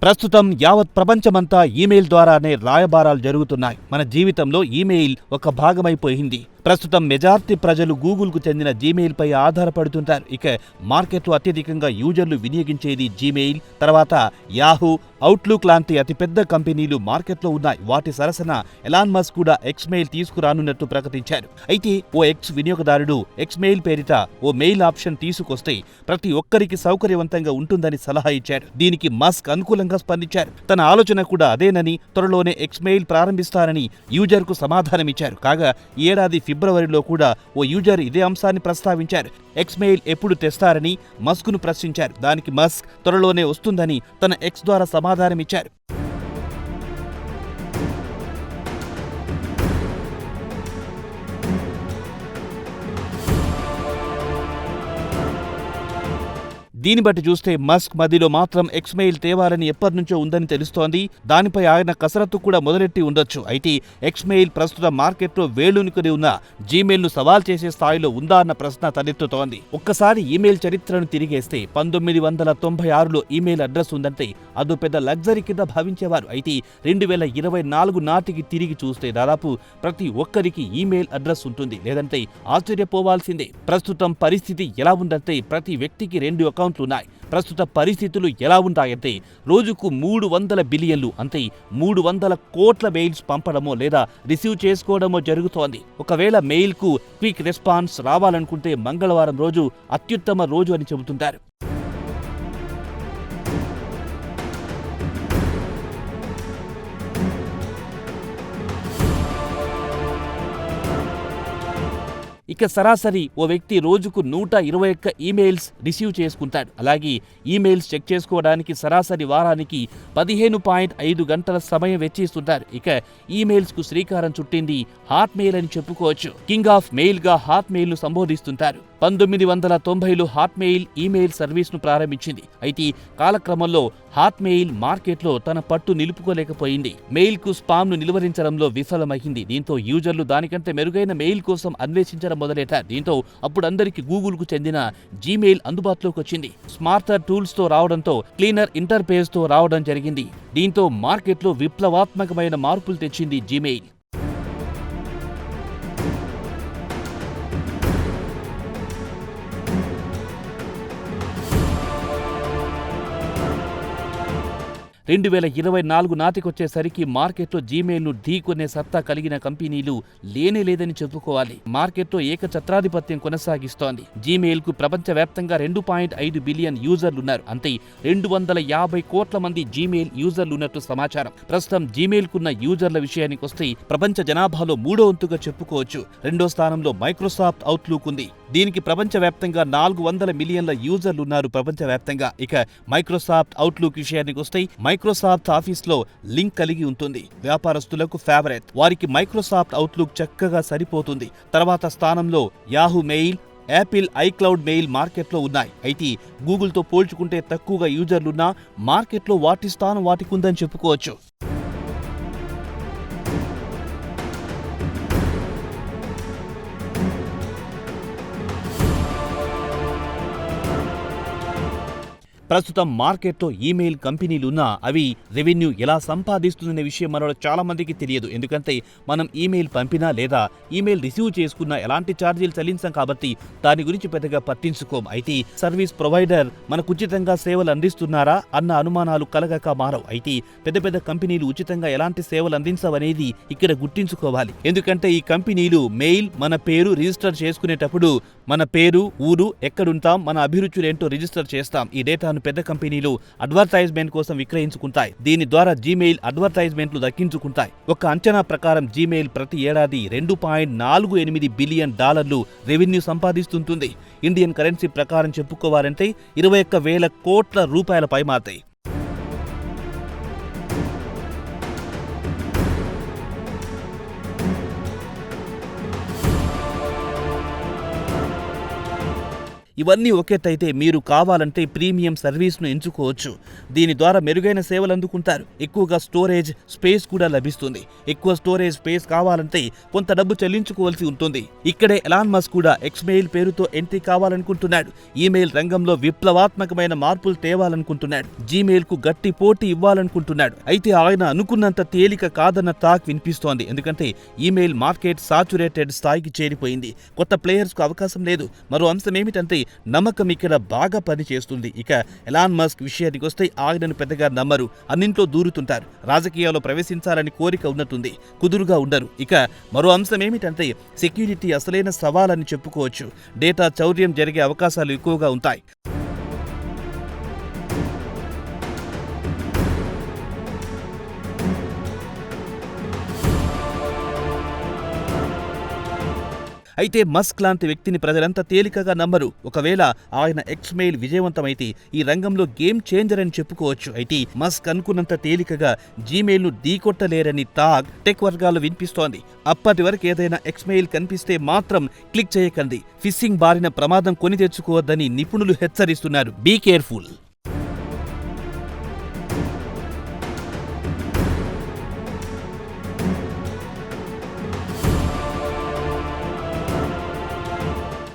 ప్రస్తుతం యావత్ ప్రపంచమంతా ఈమెయిల్ ద్వారానే రాయబారాలు జరుగుతున్నాయి. మన జీవితంలో ఈమెయిల్ ఒక భాగమైపోయింది. ప్రస్తుతం మెజార్టీ ప్రజలు గూగుల్కు చెందిన జీమెయిల్ పై ఆధారపడుతుంటారు. ఇక మార్కెట్లో అత్యధికంగా యూజర్లు వినియోగించేది జీమెయిల్, తర్వాత యాహూ, అవుట్లుక్ లాంటి అతిపెద్ద కంపెనీలు మార్కెట్లో ఉన్నాయి. వాటి సరసన ఎలాన్ మస్క్ కూడా ఎక్స్మెయిల్ తీసుకురానున్నట్టు ప్రకటించారు. అయితే ఓ ఎక్స్ వినియోగదారుడు ఎక్స్మెయిల్ పేరిట ఓ మెయిల్ ఆప్షన్ తీసుకొస్తే ప్రతి ఒక్కరికి సౌకర్యవంతంగా ఉంటుందని సలహా ఇచ్చారు. దీనికి మస్క్ అనుకూలంగా స్పందించారు. తన ఆలోచన కూడా అదేనని, త్వరలోనే ఎక్స్మెయిల్ ప్రారంభిస్తారని యూజర్కు సమాధానమిచ్చారు. కాగా ఈ ఏడాది ఫిబ్రవరిలో కూడా ఓ యూజర్ ఇదే అంశాన్ని ప్రస్తావించారు. ఎక్స్మెయిల్ ఎప్పుడు తెస్తారని మస్క్ను ప్రశ్నించారు. దానికి మస్క్ త్వరలోనే వస్తుందని తన ఎక్స్ ద్వారా సమాధానమిచ్చారు. దీన్ని బట్టి చూస్తే మస్క్ మదిలో మాత్రం ఎక్స్మెయిల్ తేవాలని ఎప్పటినుంచో ఉందని తెలుస్తోంది. దానిపై ఆయన కసరత్తు కూడా మొదలెట్టి ఉండొచ్చు. అయితే ఎక్స్మెయిల్ ప్రస్తుత మార్కెట్లో వేళ్లూనుకుని ఉన్న జీమెయిల్ను సవాల్ చేసే స్థాయిలో ఉందా అన్న ప్రశ్న తలెత్తుతోంది. ఒక్కసారి ఈమెయిల్ చరిత్రను తిరిగేస్తే 1996లో ఈమెయిల్ అడ్రస్ ఉందంటే అదో పెద్ద లగ్జరీ కింద భావించేవారు. అయితే 2024 నాటికి తిరిగి చూస్తే దాదాపు ప్రతి ఒక్కరికి ఈమెయిల్ అడ్రస్ ఉంటుంది. లేదంటే ఆశ్చర్యపోవాల్సిందే. ప్రస్తుతం పరిస్థితి ఎలా ఉందంటే ప్రతి వ్యక్తికి 2 అకౌంట్లు ఉన్నాయి. ప్రస్తుత పరిస్థితులు ఎలా ఉంటాయంటే రోజుకు 300 బిలియన్లు అంటే 300 కోట్ల మెయిల్స్ పంపడమో లేదా రిసీవ్ చేసుకోవడమో జరుగుతోంది. ఒకవేళ మెయిల్కు క్విక్ రెస్పాన్స్ రావాలనుకుంటే మంగళవారం రోజు అత్యుత్తమ రోజు అని చెబుతుంటారు. ఇక సరాసరి ఓ వ్యక్తి రోజుకు 121 ఈమెయిల్స్ రిసీవ్ చేసుకుంటాడు. అలాగే ఈమెయిల్స్ చెక్ చేసుకోవడానికి సరాసరి వారానికి 15.5 గంటల సమయం వెచ్చిస్తుంటారు. ఇక ఈమెయిల్స్ కు శ్రీకారం చుట్టింది హాట్ మెయిల్ అని చెప్పుకోవచ్చు. కింగ్ ఆఫ్ మెయిల్ గా హాట్ మెయిల్ ను సంబోధిస్తుంటారు. 1990లో హాట్ మెయిల్ ఈమెయిల్ సర్వీస్ ను ప్రారంభించింది. అయితే కాలక్రమంలో హాట్ మెయిల్ మార్కెట్లో తన పట్టు నిలుపుకోలేకపోయింది. మెయిల్ కు స్పామ్ ను నిలువరించడంలో విఫలమైంది. దీంతో యూజర్లు దానికంటే మెరుగైన మెయిల్ కోసం అన్వేషించడం మొదలెట్టారు. దీంతో అప్పుడు అందరికి గూగుల్ కు చెందిన జీమెయిల్ అందుబాటులోకి వచ్చింది. స్మార్టర్ టూల్స్ తో రావడంతో క్లీనర్ ఇంటర్ఫేస్ తో రావడం జరిగింది. దీంతో మార్కెట్లో విప్లవాత్మకమైన మార్పులు తెచ్చింది జీమెయిల్. - 2024 నాటికొచ్చేసరికి మార్కెట్లో జీమెయిల్ను ఢీకొనే సత్తా కలిగిన కంపెనీలు లేనేలేదని చెప్పుకోవాలి. మార్కెట్లో ఏకఛత్రాధిపత్యం కొనసాగిస్తోంది. జీమెయిల్ కు ప్రపంచవ్యాప్తంగా 2.5 బిలియన్ యూజర్లున్నారు. అంతే 250 కోట్ల మంది జీమెయిల్ యూజర్లున్నట్టు సమాచారం. ప్రస్తుతం జీమెయిల్ కున్న యూజర్ల విషయానికొస్తే ప్రపంచ జనాభాలో 3వ వంతుగా చెప్పుకోవచ్చు. 2వ స్థానంలో మైక్రోసాఫ్ట్ అవుట్లుక్ ఉంది. దీనికి ప్రపంచవ్యాప్తంగా 400 మిలియన్ల యూజర్లున్నారు ప్రపంచవ్యాప్తంగా. ఇక మైక్రోసాఫ్ట్ అవుట్లుక్ విషయానికొస్తే మైక్రోసాఫ్ట్ ఆఫీస్లో లింక్ కలిగి ఉంటుంది. వ్యాపారస్తులకు ఫేవరెట్. వారికి మైక్రోసాఫ్ట్ అవుట్లుక్ చక్కగా సరిపోతుంది. తర్వాత స్థానంలో Yahoo mail, Apple iCloud mail మార్కెట్లో ఉన్నాయి. అయితే గూగుల్తో పోల్చుకుంటే తక్కువగా యూజర్లున్నా మార్కెట్లో వాటి స్థానం వాటికుందని చెప్పుకోవచ్చు. ప్రస్తుతం మార్కెట్లో ఈమెయిల్ కంపెనీలున్నా అవి రెవెన్యూ ఎలా సంపాదిస్తుందనే విషయం మనలో చాలా మందికి తెలియదు. ఎందుకంటే మనం ఈమెయిల్ పంపినా లేదా ఈమెయిల్ రిసీవ్ చేసుకున్నా ఎలాంటి ఛార్జీలు చెల్లించాం కాబట్టి దాని గురించి పెద్దగా పట్టించుకోం. అయితే సర్వీస్ ప్రొవైడర్ మనకు ఉచితంగా సేవలు అందిస్తున్నారా అన్న అనుమానాలు కలగక మారవు. అయితే పెద్ద పెద్ద కంపెనీలు ఉచితంగా ఎలాంటి సేవలు అందించవనేది ఇక్కడ గుర్తించుకోవాలి. ఎందుకంటే ఈ కంపెనీలు మెయిల్ మన పేరు రిజిస్టర్ చేసుకునేటప్పుడు మన పేరు, ఊరు, ఎక్కడుంటాం, మన అభిరుచులేంటో రిజిస్టర్ చేస్తాం. ఈ డేటాను పెద్ద కంపెనీలు అడ్వర్టైజ్మెంట్ కోసం విక్రయించుకుంటాయి. దీని ద్వారా జీమెయిల్ అడ్వర్టైజ్మెంట్లు దక్కించుకుంటాయి. ఒక అంచనా ప్రకారం జీమెయిల్ ప్రతి ఏడాది $2.48 బిలియన్ రెవెన్యూ సంపాదిస్తుంటుంది. ఇండియన్ కరెన్సీ ప్రకారం చెప్పుకోవాలంటే 21,000 కోట్ల రూపాయల పైమాటాయి. ఇవన్నీ ఒకెత్తైతే మీరు కావాలంటే ప్రీమియం సర్వీస్ను ఎంచుకోవచ్చు. దీని ద్వారా మెరుగైన సేవలు అందుకుంటారు. ఎక్కువగా స్టోరేజ్ స్పేస్ కూడా లభిస్తుంది. ఎక్కువ స్టోరేజ్ స్పేస్ కావాలంటే కొంత డబ్బు చెల్లించుకోవాల్సి ఉంటుంది. ఇక్కడే ఎలాన్ మస్క్ కూడా ఎక్స్మెయిల్ పేరుతో ఎంట్రీ కావాలనుకుంటున్నాడు. ఈమెయిల్ రంగంలో విప్లవాత్మకమైన మార్పులు తేవాలనుకుంటున్నాడు. జీమెయిల్ కు గట్టి పోటీ ఇవ్వాలనుకుంటున్నాడు. అయితే ఆయన అనుకున్నంత తేలిక కాదన్న టాక్ వినిపిస్తోంది. ఎందుకంటే ఈమెయిల్ మార్కెట్ సాచురేటెడ్ స్థాయికి చేరిపోయింది. కొత్త ప్లేయర్స్ కు అవకాశం లేదు. మరో అంశం ఏమిటంటే నమ్మకం ఇక్కడ బాగా పనిచేస్తుంది. ఇక ఎలాన్ మస్క్ విషయానికి వస్తే ఆయనను పెద్దగా నమ్మరు. అన్నింట్లో దూరుతుంటారు. రాజకీయాల్లో ప్రవేశించాలని కోరిక ఉన్నట్టుంది. కుదురుగా ఉండరు. ఇక మరో అంశం ఏమిటంటే సెక్యూరిటీ అసలైన సవాలని చెప్పుకోవచ్చు. డేటా చౌర్యం జరిగే అవకాశాలు ఎక్కువగా ఉంటాయి. అయితే మస్క్ లాంటి వ్యక్తిని ప్రజలంతా తేలికగా నమ్మరు. ఒకవేళ ఆయన ఎక్స్మెయిల్ విజయవంతమైతే ఈ రంగంలో గేమ్ చేంజర్ అని చెప్పుకోవచ్చు. అయితే మస్క్ అనుకున్నంత తేలికగా జీమెయిల్ ను ఢీకొట్టలేరని టాక్ టెక్ వర్గాల్లో వినిపిస్తోంది. అప్పటి వరకు ఏదైనా ఎక్స్మెయిల్ కనిపిస్తే మాత్రం క్లిక్ చేయకండి. ఫిషింగ్ బారిన ప్రమాదం కొని తెచ్చుకోవద్దని నిపుణులు హెచ్చరిస్తున్నారు. Be careful.